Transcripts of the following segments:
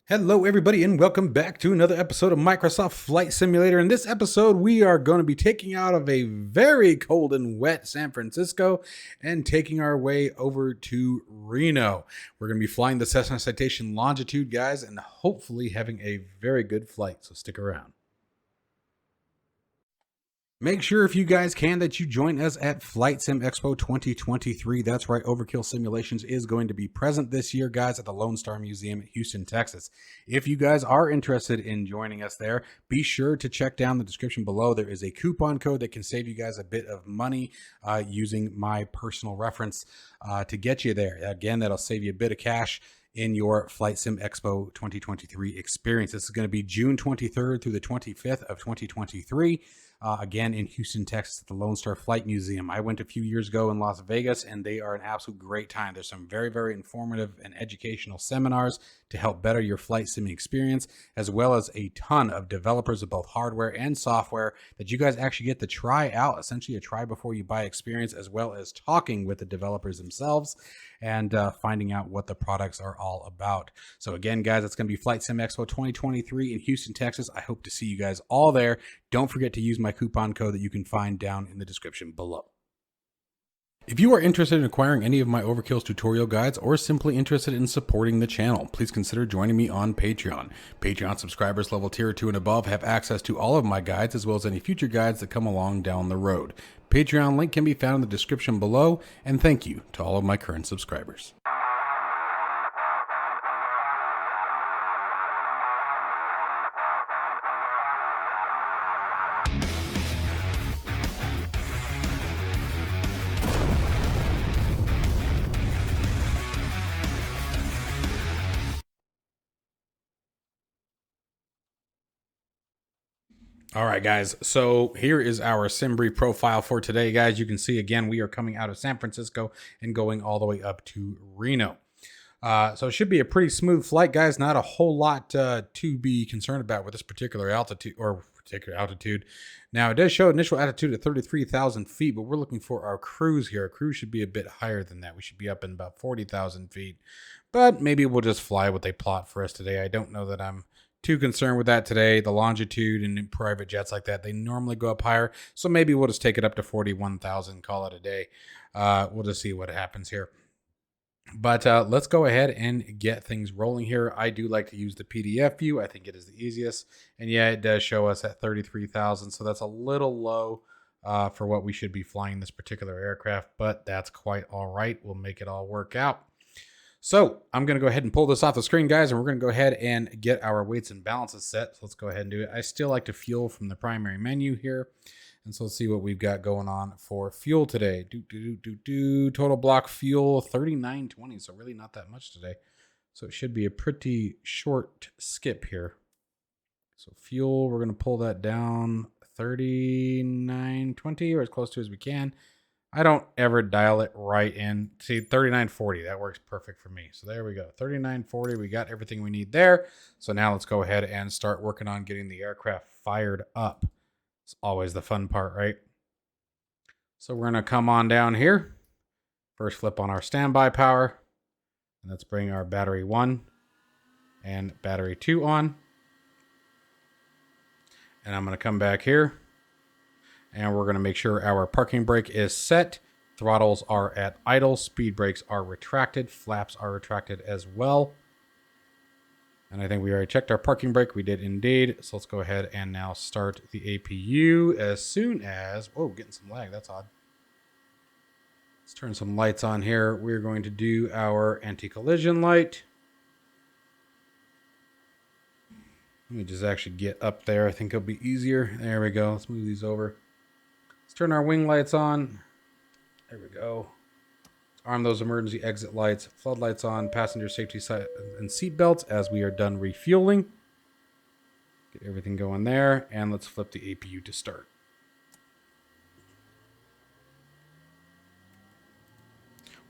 Hello, everybody, and welcome back to another episode of Microsoft Flight Simulator. In this episode, we are going to be taking out of a very cold and wet San Francisco and taking our way over to Reno. We're going to be flying the Cessna Citation Longitude, guys, and hopefully having a very good flight, so stick around. Make sure if you guys can that you join us at Flight Sim Expo 2023. That's right, Overkill Simulations is going to be present this year, guys, at the Lone Star Museum in Houston, Texas. If you guys are interested in joining us there, be sure to check down the description below. There is a coupon code that can save you guys a bit of money using my personal reference to get you there. Again, that'll save you a bit of cash in your Flight Sim Expo 2023 experience. This is going to be June 23rd through the 25th of 2023. Again, in Houston, Texas, at the Lone Star Flight Museum. I went a few years ago in Las Vegas, and they are an absolute great time. There's some very, very informative and educational seminars to help better your flight simming experience, as well as a ton of developers of both hardware and software that you guys actually get to try out, essentially a try before you buy experience, as well as talking with the developers themselves and finding out what the products are all about. So again, guys, it's going to be Flight Sim Expo 2023 in Houston, Texas. I hope to see you guys all there. Don't forget to use my coupon code that you can find down in the description below. If you are interested in acquiring any of my Overkills tutorial guides or simply interested in supporting the channel, please consider joining me on Patreon. Patreon subscribers level tier 2 and above have access to all of my guides as well as any future guides that come along down the road. Patreon link can be found in the description below, and thank you to all of my current subscribers. All right, guys. So here is our SimBrief profile for today, guys. You can see, again, we are coming out of San Francisco and going all the way up to Reno. So it should be a pretty smooth flight, guys. Not a whole lot to be concerned about with this particular altitude. Now, it does show initial altitude at 33,000 feet, but we're looking for our cruise here. Our cruise should be a bit higher than that. We should be up in about 40,000 feet, but maybe we'll just fly what they plot for us today. I don't know that I'm too concerned with that today. The longitude and private jets like that, they normally go up higher. So maybe we'll just take it up to 41,000, call it a day. We'll just see what happens here. But let's go ahead and get things rolling here. I do like to use the PDF view. I think it is the easiest. And yeah, it does show us at 33,000. So that's a little low for what we should be flying this particular aircraft. But that's quite all right. We'll make it all work out. So I'm going to go ahead and pull this off the screen, guys, and we're going to go ahead and get our weights and balances set. So let's go ahead and do it. I still like to fuel from the primary menu here. And so let's see what we've got going on for fuel today. Total block fuel, 39.20. So really not that much today. So it should be a pretty short skip here. So fuel, we're going to pull that down 39.20 or as close to as we can. I don't ever dial it right in. See, 39.40, that works perfect for me. So there we go, 39.40, we got everything we need there. So now let's go ahead and start working on getting the aircraft fired up. It's always the fun part, right? So we're gonna come on down here. First flip on our standby power. And let's bring our battery 1 and battery 2 on. And I'm gonna come back here. And we're going to make sure our parking brake is set. Throttles are at idle. Speed brakes are retracted. Flaps are retracted as well. And I think we already checked our parking brake. We did indeed. So let's go ahead and now start the APU as soon as... Whoa, getting some lag. That's odd. Let's turn some lights on here. We're going to do our anti-collision light. Let me just actually get up there. I think it'll be easier. There we go. Let's move these over. Let's turn our wing lights on. There we go. Let's arm those emergency exit lights. Floodlights on. Passenger safety and seat belts as we are done refueling. Get everything going there. And let's flip the APU to start.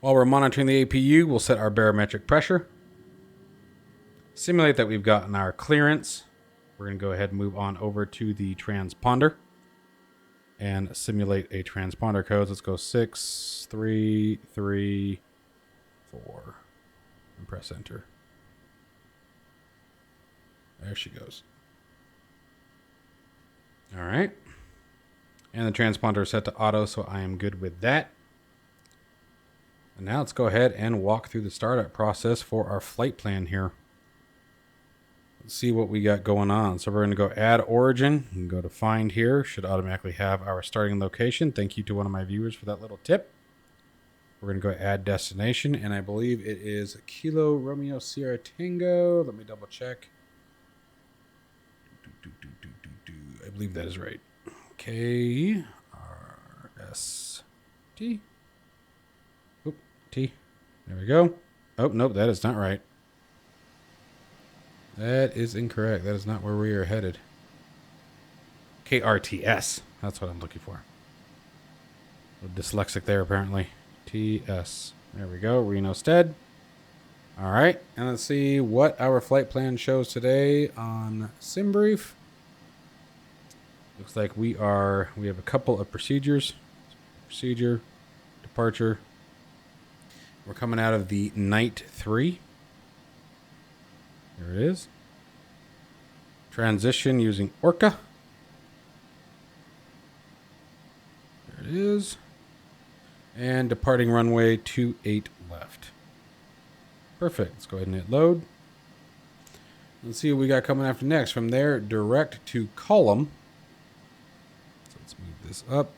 While we're monitoring the APU, we'll set our barometric pressure. Simulate that we've gotten our clearance. We're going to go ahead and move on over to the transponder. And simulate a transponder code. Let's go 633 4 and press enter. There she goes. All right. And the transponder is set to auto, so I am good with that. And now let's go ahead and walk through the startup process for our flight plan here. Let's see what we got going on. So we're going to go add origin and go to find here. Should automatically have our starting location. Thank you to one of my viewers for that little tip. We're going to go add destination, and I believe it is Kilo Romeo Sierra Tango. Let me double check. I believe that is right. K R S T. Oop, T. There we go. Oh, nope, that is not right. That is incorrect. That is not where we are headed. KRTS. That's what I'm looking for. A little dyslexic there, apparently. TS. There we go. Reno Stead. All right. And let's see what our flight plan shows today on SimBrief. Looks like we have a couple of procedures. Procedure, departure. We're coming out of the Night 3. There it is. Transition using Orca. There it is. And departing runway 28 left. Perfect. Let's go ahead and hit load. Let's see what we got coming after next. From there, direct to column. So let's move this up.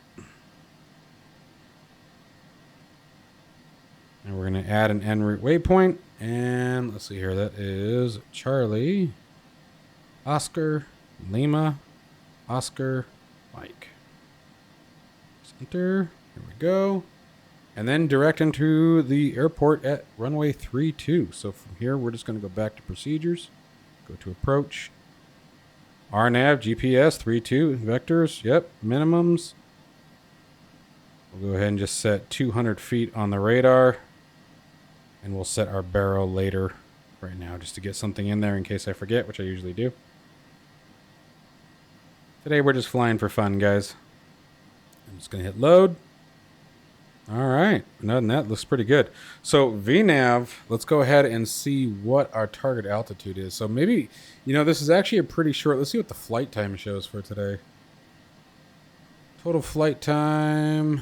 And we're going to add an en route waypoint. And let's see here. That is Charlie, Oscar, Lima, Oscar, Mike. Center. Here we go. And then direct into the airport at runway 32. So from here, we're just going to go back to procedures. Go to approach. RNAV, GPS, 32, vectors. Yep, minimums. We'll go ahead and just set 200 feet on the radar. And we'll set our barrel later right now just to get something in there in case I forget, which I usually do. Today we're just flying for fun, guys. I'm just going to hit load. All right. Other than that, looks pretty good. So VNav, let's go ahead and see what our target altitude is. So maybe, this is actually a pretty short. Let's see what the flight time shows for today. Total flight time.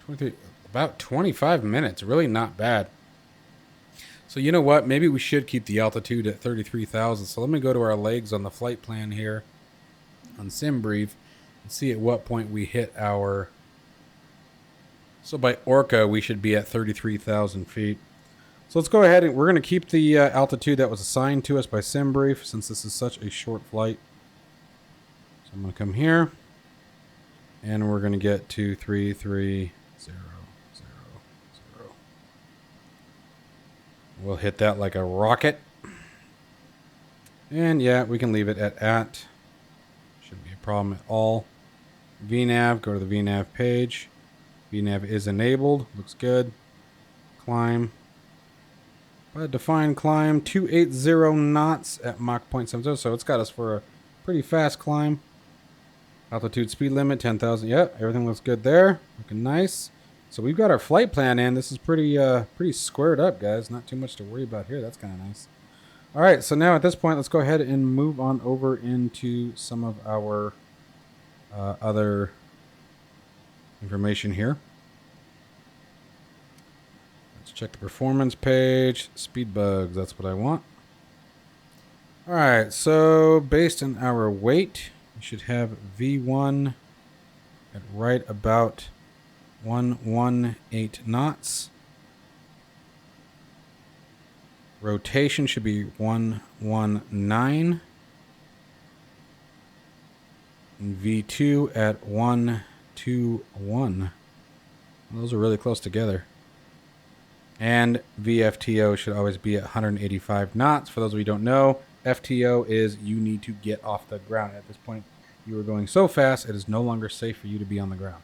23, about 25 minutes. Really not bad. So you know what? Maybe we should keep the altitude at 33,000. So let me go to our legs on the flight plan here on SimBrief and see at what point we hit our... So by Orca, we should be at 33,000 feet. So let's go ahead and we're going to keep the altitude that was assigned to us by SimBrief since this is such a short flight. So I'm going to come here and we're going to get to 330. We'll hit that like a rocket. And yeah, we can leave it at. Shouldn't be a problem at all. VNav, go to the VNav page. VNav is enabled. Looks good. Climb. Define climb 280 knots at Mach 0.70. So it's got us for a pretty fast climb. Altitude speed limit 10,000. Yep, everything looks good there. Looking nice. So we've got our flight plan in. This is pretty squared up, guys. Not too much to worry about here. That's kind of nice. All right, so now at this point, let's go ahead and move on over into some of our other information here. Let's check the performance page. Speed bugs, that's what I want. All right, so based on our weight, we should have V1 at right about 118 knots. Rotation should be 119. And V2 at 121. Those are really close together. And VFTO should always be at 185 knots. For those of you who don't know, FTO is you need to get off the ground. At this point, you are going so fast, it is no longer safe for you to be on the ground.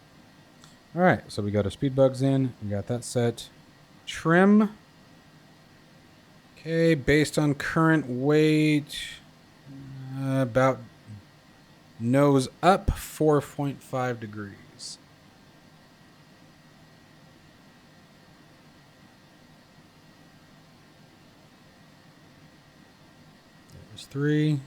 All right, so we got our speed bugs in. We got that set. Trim. Okay, based on current weight, about nose up 4.5 degrees. There's 3.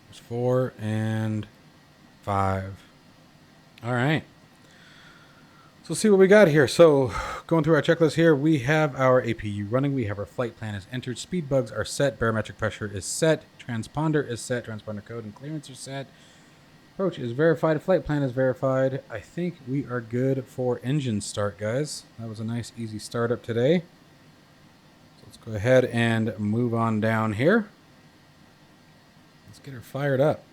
There's 4 and 5. All right. So let's see what we got here. So going through our checklist here, we have our APU running. We have our flight plan is entered. Speed bugs are set. Barometric pressure is set. Transponder is set. Transponder code and clearance are set. Approach is verified. Flight plan is verified. I think we are good for engine start, guys. That was a nice, easy startup today. So let's go ahead and move on down here. Let's get her fired up.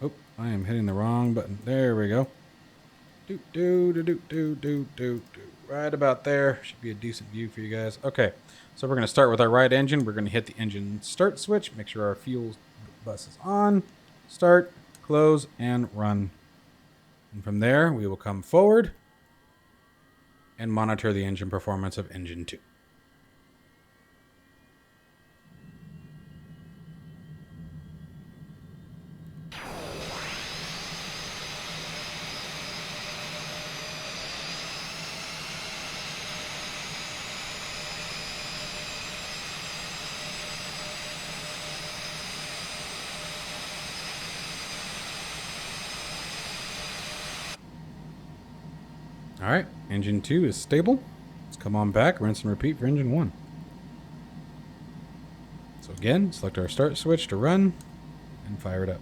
Oh, I am hitting the wrong button. There we go. Right about there. Should be a decent view for you guys. Okay, so we're going to start with our right engine. We're going to hit the engine start switch. Make sure our fuel bus is on. Start, close, and run. And from there, we will come forward and monitor the engine performance of engine 2. All right, engine 2 is stable. Let's come on back, rinse and repeat for engine 1. So again, select our start switch to run and fire it up.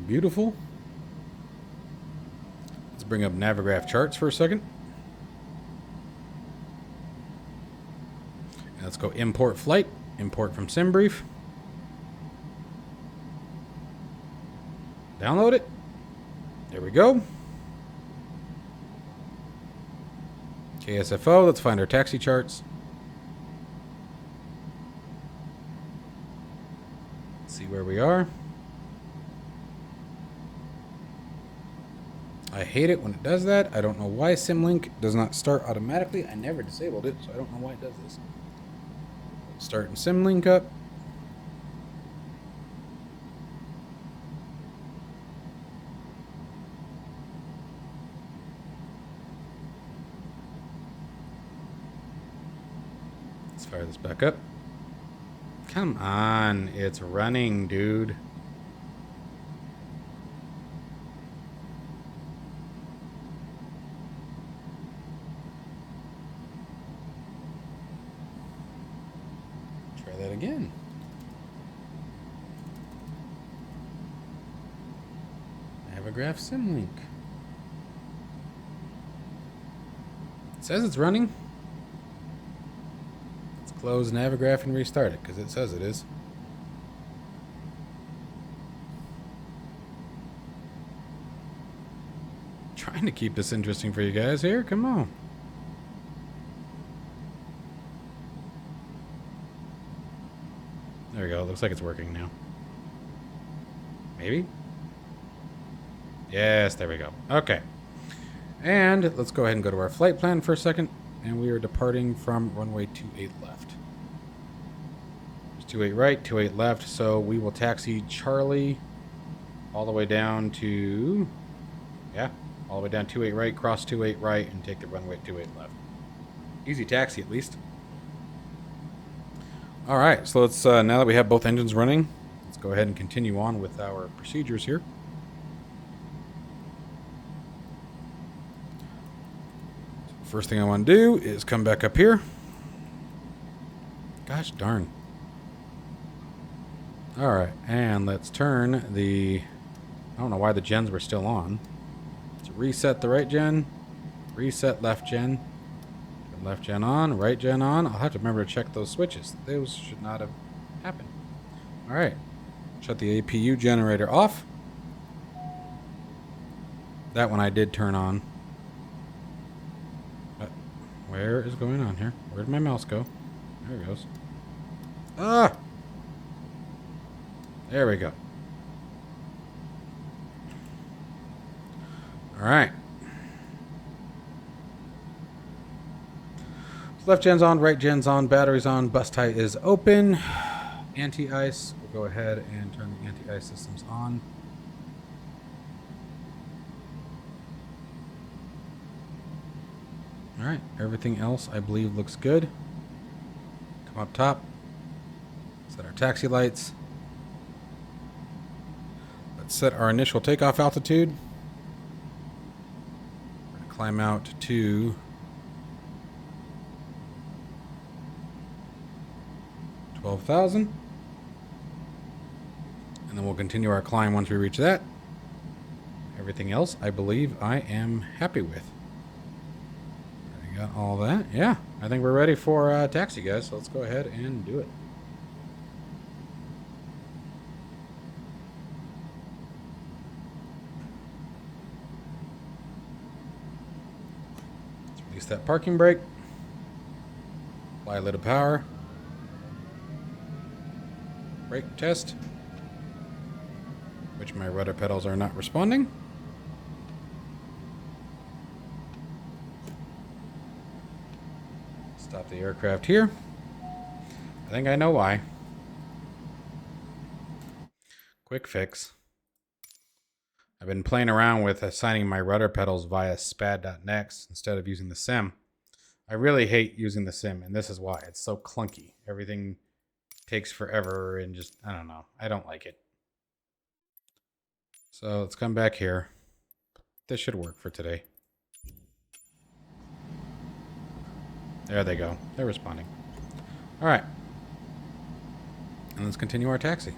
Beautiful. Let's bring up Navigraph charts for a second. And let's go import flight, import from SimBrief. Download it. There we go. KSFO, let's find our taxi charts. See where we are. I hate it when it does that. I don't know why SimLink does not start automatically. I never disabled it, so I don't know why it does this. Starting SimLink up. Let's fire this back up. Come on, it's running, dude. That again. Navigraph SimLink. It says it's running. Let's close Navigraph and restart it because it says it is. Trying to keep this interesting for you guys here. Come on. There we go. Looks like it's working now. Maybe? Yes, there we go. Okay. And let's go ahead and go to our flight plan for a second. And we are departing from runway 28 left. There's 28 right, 28 left. So we will taxi Charlie all the way down to... Yeah, all the way down 28 right, cross 28 right, and take the runway 28 left. Easy taxi, at least. All right, so let's, now that we have both engines running, let's go ahead and continue on with our procedures here. First thing I want to do is come back up here. Gosh darn. All right, and let's turn the, I don't know why the gens were still on. Let's reset the right gen, reset left gen. Left gen on, right gen on. I'll have to remember to check those switches. Those should not have happened. All right. Shut the APU generator off. That one I did turn on. Where is going on here? Where'd my mouse go? There it goes. Ah! There we go. All right. Left gen's on, right gen's on, battery's on, bus tie is open. Anti-ice, we'll go ahead and turn the anti-ice systems on. All right, everything else I believe looks good. Come up top, set our taxi lights. Let's set our initial takeoff altitude. We're going to climb out to 12,000. And then we'll continue our climb once we reach that. Everything else, I believe I am happy with. I got all that. Yeah, I think we're ready for taxi, guys. So let's go ahead and do it. Let's release that parking brake. Apply a little power. Brake test. Which my rudder pedals are not responding. Stop the aircraft here. I think I know why. Quick fix. I've been playing around with assigning my rudder pedals via spad.next instead of using the sim. I really hate using the sim, and this is why. It's so clunky. Everything takes forever and just, I don't know. I don't like it. So let's come back here. This should work for today. There they go. They're responding. All right. And let's continue our taxi.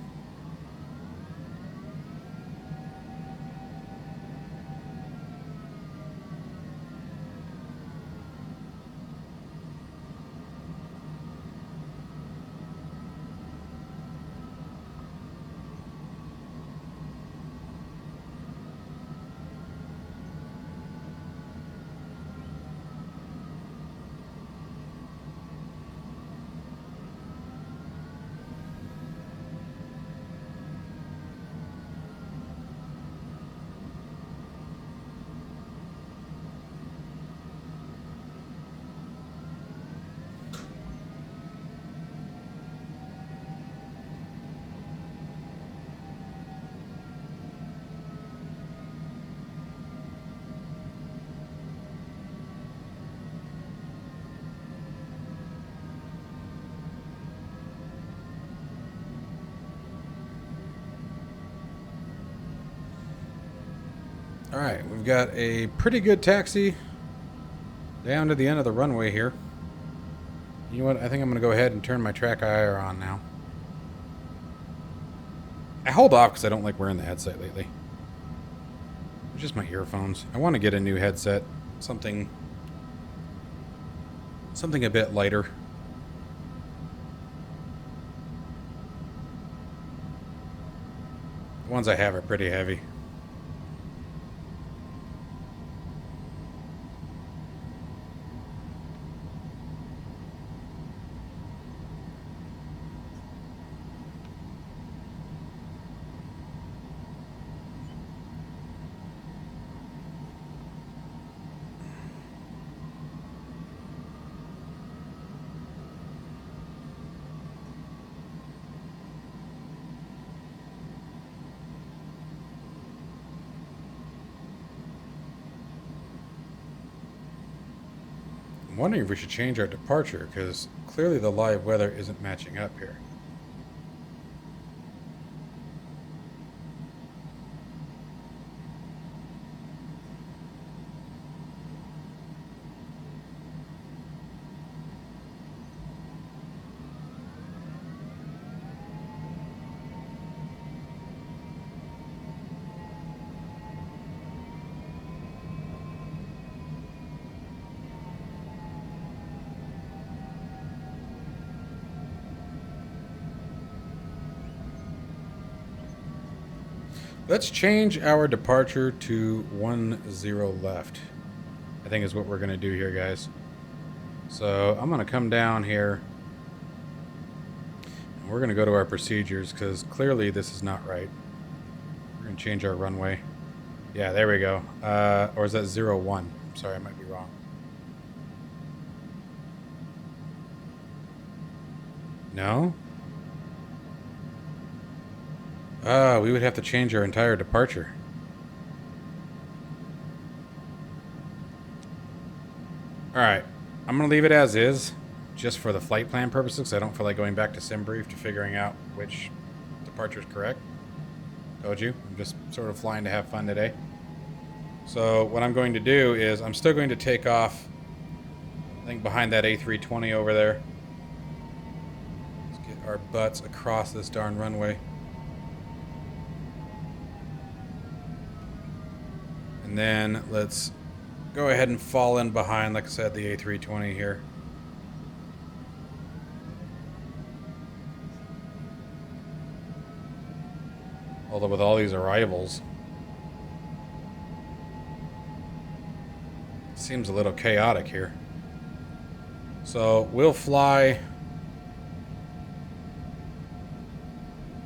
All right, we've got a pretty good taxi down to the end of the runway here. You know what? I think I'm going to go ahead and turn my track IR on now. I hold off because I don't like wearing the headset lately. It's just my earphones. I want to get a new headset. Something a bit lighter. The ones I have are pretty heavy. I'm wondering if we should change our departure, because clearly the live weather isn't matching up here. Let's change our departure to 10 left. I think is what we're going to do here, guys. So I'm going to come down here. And we're going to go to our procedures because clearly this is not right. We're going to change our runway. Yeah, there we go. Or is that 01? Sorry, I might be wrong. No? We would have to change our entire departure. Alright, I'm going to leave it as is, just for the flight plan purposes, because I don't feel like going back to SimBrief to figuring out which departure is correct. Told you, I'm just sort of flying to have fun today. So what I'm going to do is, I'm still going to take off, I think behind that A320 over there. Let's get our butts across this darn runway. And then let's go ahead and fall in behind, like I said, the A320 here. Although with all these arrivals, it seems a little chaotic here. So we'll fly.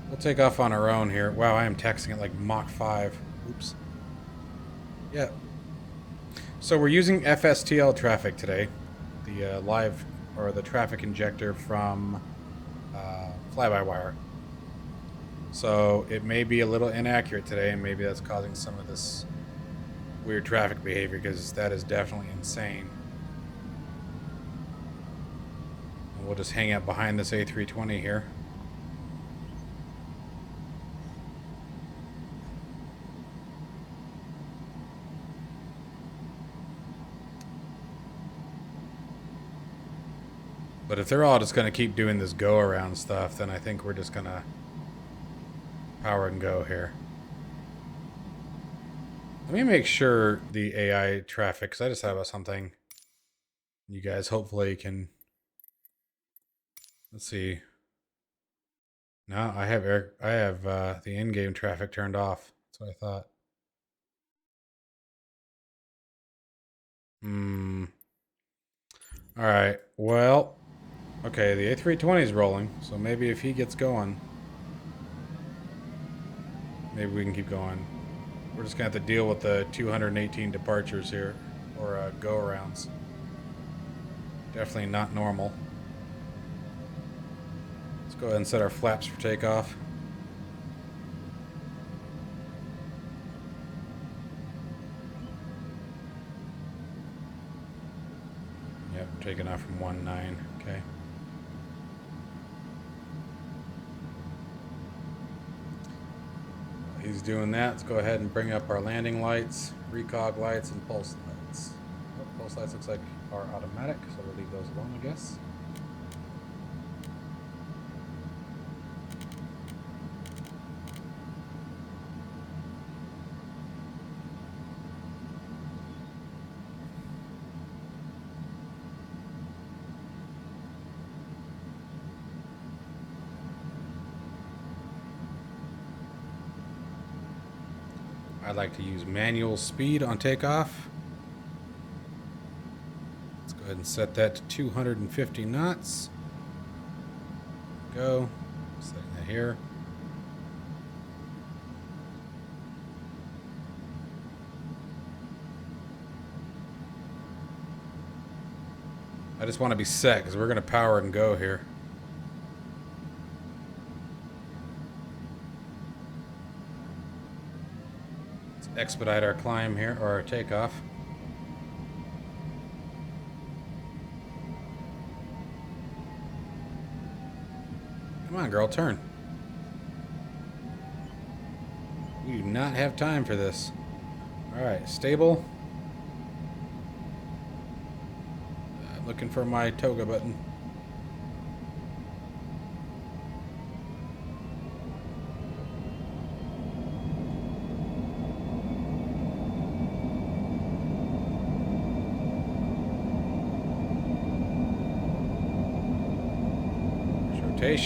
We'll take off on our own here. Wow, I am texting it like Mach 5. Oops. Yeah. So we're using FSTL traffic today, the live or the traffic injector from Flybywire. So it may be a little inaccurate today, and maybe that's causing some of this weird traffic behavior, because that is definitely insane. And we'll just hang out behind this A320 here. But if they're all just going to keep doing this go-around stuff, then I think we're just going to power and go here. Let me make sure the AI traffic, because I just thought about something. You guys hopefully can... Let's see. No, I have the in-game traffic turned off. That's what I thought. All right. Well, okay, the A320 is rolling, so maybe if he gets going, maybe we can keep going. We're just going to have to deal with the 218 departures here, or go-arounds. Definitely not normal. Let's go ahead and set our flaps for takeoff. Yep, taking off from 19. Okay. He's doing that. Let's go ahead and bring up our landing lights, recog lights, and pulse lights. Oh, pulse lights looks like are automatic, so we'll leave those alone, I guess. I'd like to use manual speed on takeoff. Let's go ahead and set that to 250 knots. Go. Setting that here. I just want to be set because we're going to power and go here. Expedite our climb here, or our takeoff. Come on, girl, turn. We do not have time for this. Alright, stable. Looking for my toga button.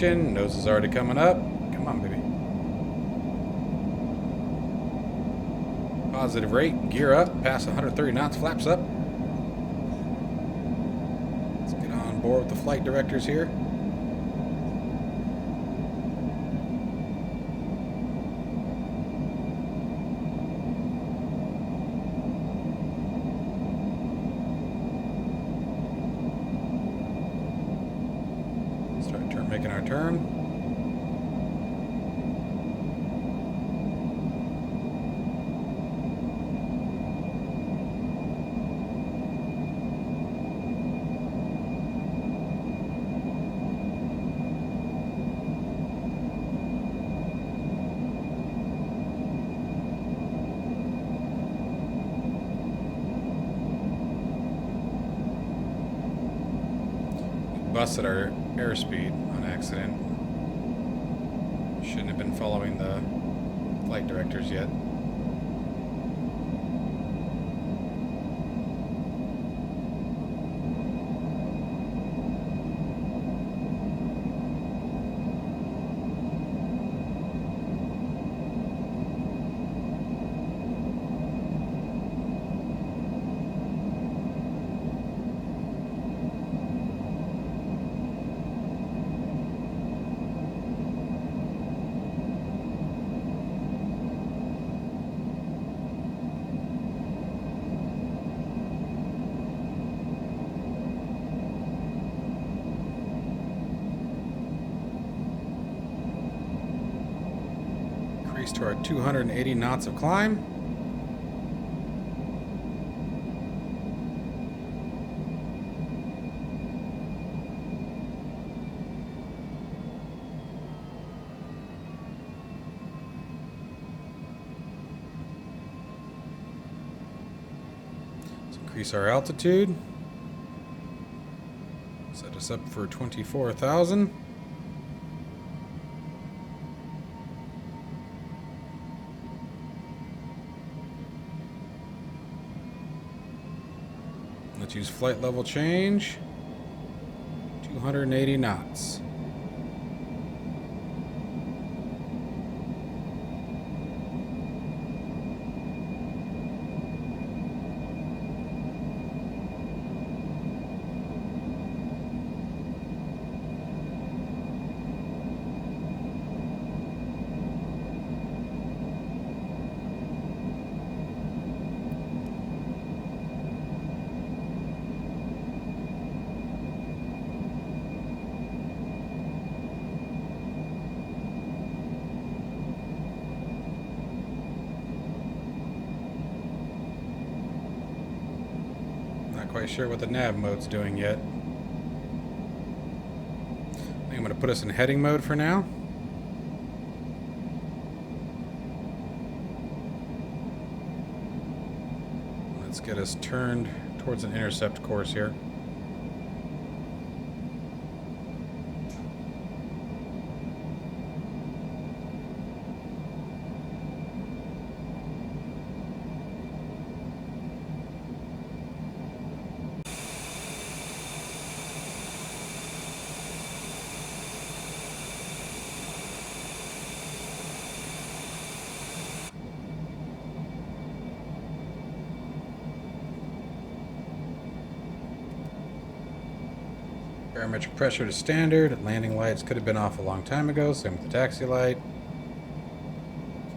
Nose is already coming up. Come on, baby. Positive rate. Gear up. Past 130 knots. Flaps up. Let's get on board with the flight directors here. making our turn. Busted our airspeed on accident. Shouldn't have been following the flight directors yet. To our 280 knots of climb. Let's increase our altitude. Set us up for 24,000. Let's use flight level change. 280 knots. Quite sure what the nav mode's doing yet. I think I'm going to put us in heading mode for now. Let's get us turned towards an intercept course here. Barometric pressure to standard. Landing lights could have been off a long time ago. Same with the taxi light.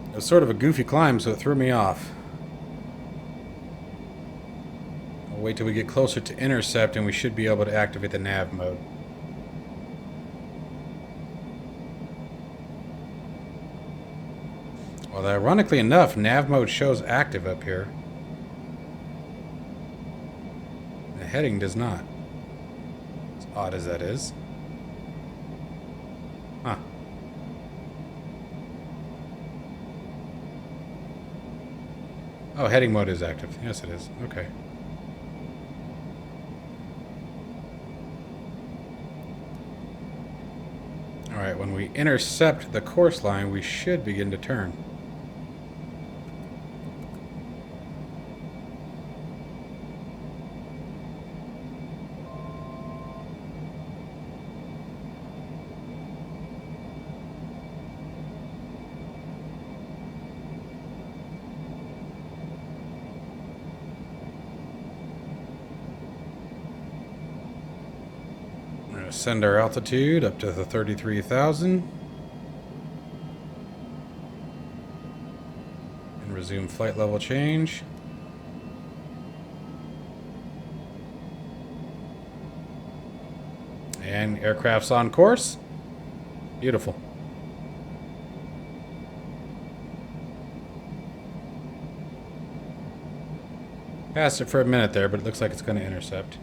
It was sort of a goofy climb, so it threw me off. I'll wait till we get closer to intercept and we should be able to activate the nav mode. Well, ironically enough, nav mode shows active up here. The heading does not. Odd as that is. Huh. Oh, heading mode is active. Yes, it is. Okay. Alright, when we intercept the course line, we should begin to turn. Send our altitude up to the 33,000 and resume flight level change. And aircraft's on course. Beautiful. Passed it for a minute there, but it looks like it's going to intercept.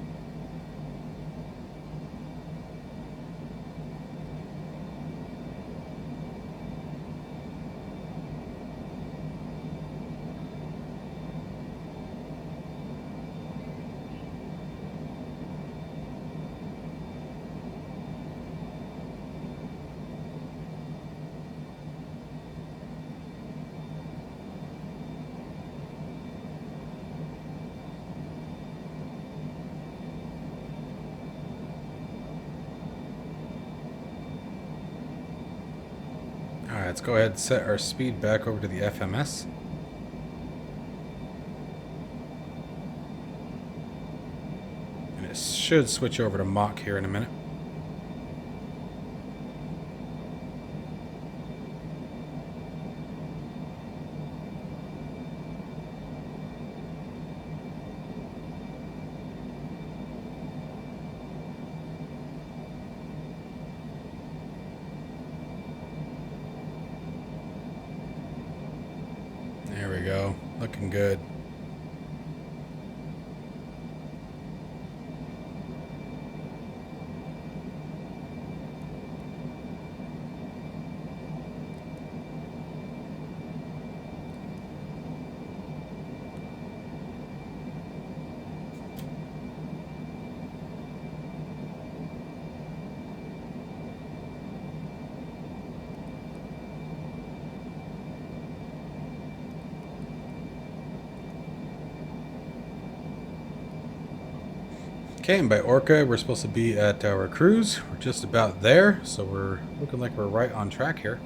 Alright, let's go ahead and set our speed back over to the FMS. And it should switch over to Mach here in a minute. There we go. Looking good. Okay, and by Orca, we're supposed to be at our cruise. We're just about there, so we're looking like we're right on track here.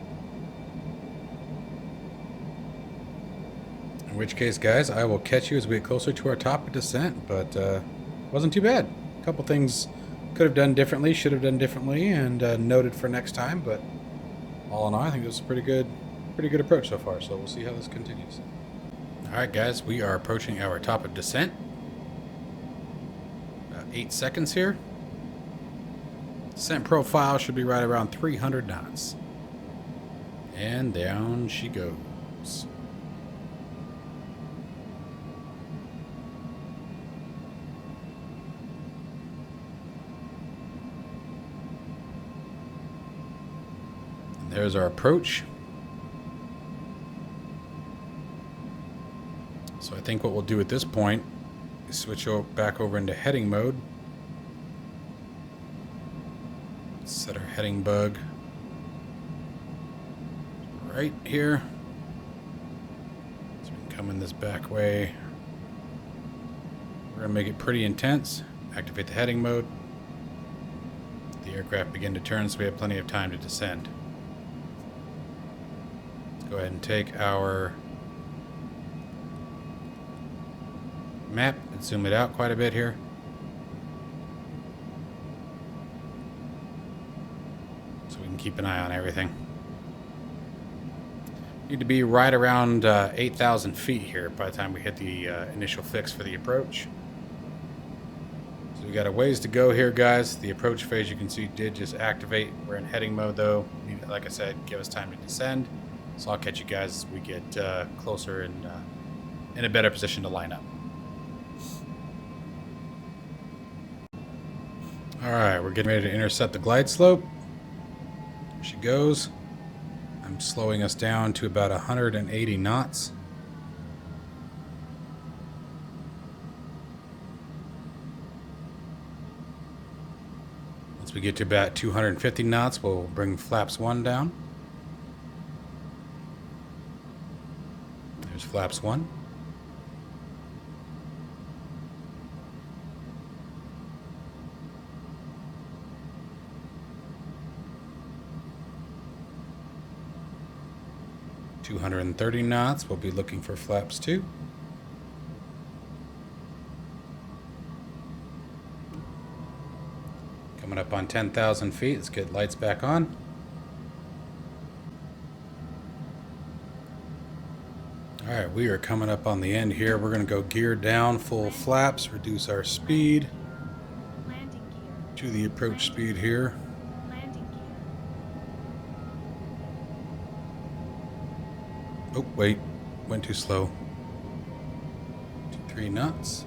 In which case, guys, I will catch you as we get closer to our top of descent, but wasn't too bad. A couple things could have done differently, should have done differently, and noted for next time, but all in all, I think this is a pretty good approach so far, so we'll see how this continues. Alright, guys, we are approaching our top of descent. 8 seconds here. Descent profile should be right around 300 knots. And down she goes. And there's our approach. So I think what we'll do at this point is switch back over into heading mode. Set our heading bug right here. So we can come in this back way. We're going to make it pretty intense. Activate the heading mode. The aircraft begin to turn, so we have plenty of time to descend. Let's go ahead and take our map and zoom it out quite a bit here. So we can keep an eye on everything. Need to be right around 8,000 feet here by the time we hit the initial fix for the approach. So we got a ways to go here, guys. The approach phase, you can see, did just activate. We're in heading mode though. Like I said, give us time to descend. So I'll catch you guys as we get closer and in a better position to line up. Alright, we're getting ready to intercept the glide slope. There she goes. I'm slowing us down to about 180 knots. Once we get to about 250 knots, we'll bring flaps 1 down. There's flaps 1. .230 knots, we'll be looking for flaps 2. Coming up on 10,000 feet, let's get lights back on. Alright, we are coming up on the end here. We're going to go gear down, full flaps, reduce our speed to the approach speed here. Oh, wait. Went too slow. 3 knots.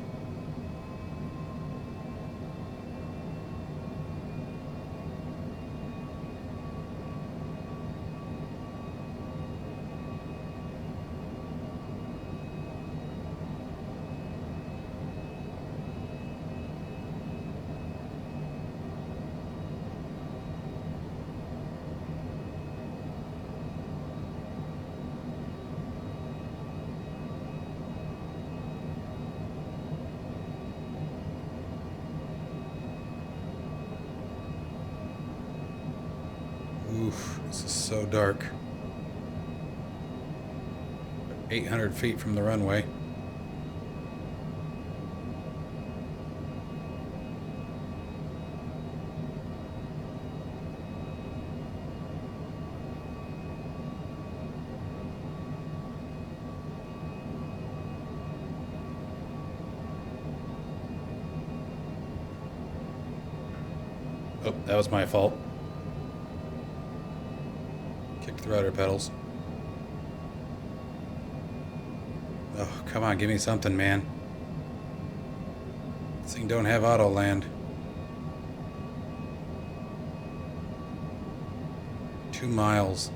Oof, this is so dark. 800 feet from the runway. Oh, that was my fault. Kicked the rudder pedals. Oh, come on, give me something, man. This thing don't have auto land. 2 miles.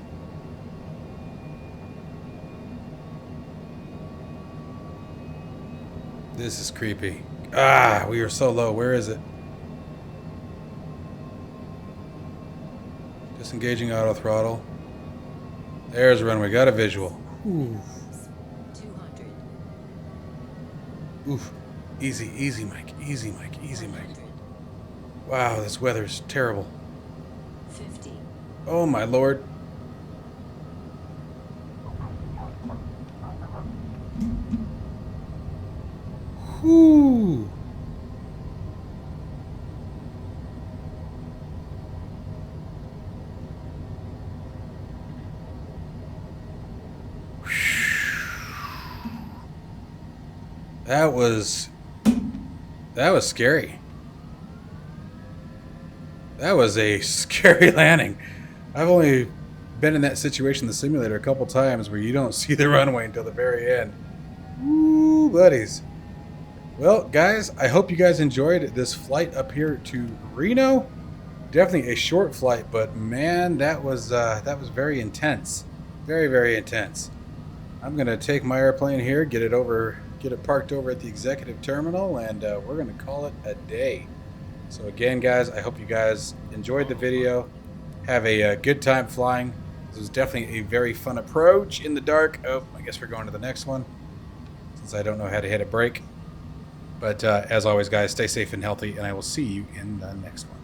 This is creepy. Ah, we are so low. Where is it? Disengaging auto throttle. There's the runway. Got a visual. Ooh. 200. Oof. Easy, easy, Mike. Easy, Mike. Easy, Mike. Wow, this weather's terrible. 50. Oh, my Lord. Whoo. That was scary. That was a scary landing. I've only been in that situation in the simulator a couple times where you don't see the runway until the very end. Woo, buddies. Well, guys, I hope you guys enjoyed this flight up here to Reno. Definitely a short flight, but man, that was very intense. Very, very intense. I'm gonna take my airplane here, get it parked over at the executive terminal, and we're gonna call it a day. So again, guys, I hope you guys enjoyed the video. Have a good time flying. This was definitely a very fun approach in the dark. Oh, I guess we're going to the next one, since I don't know how to hit a brake. But as always, guys, stay safe and healthy, and I will see you in the next one.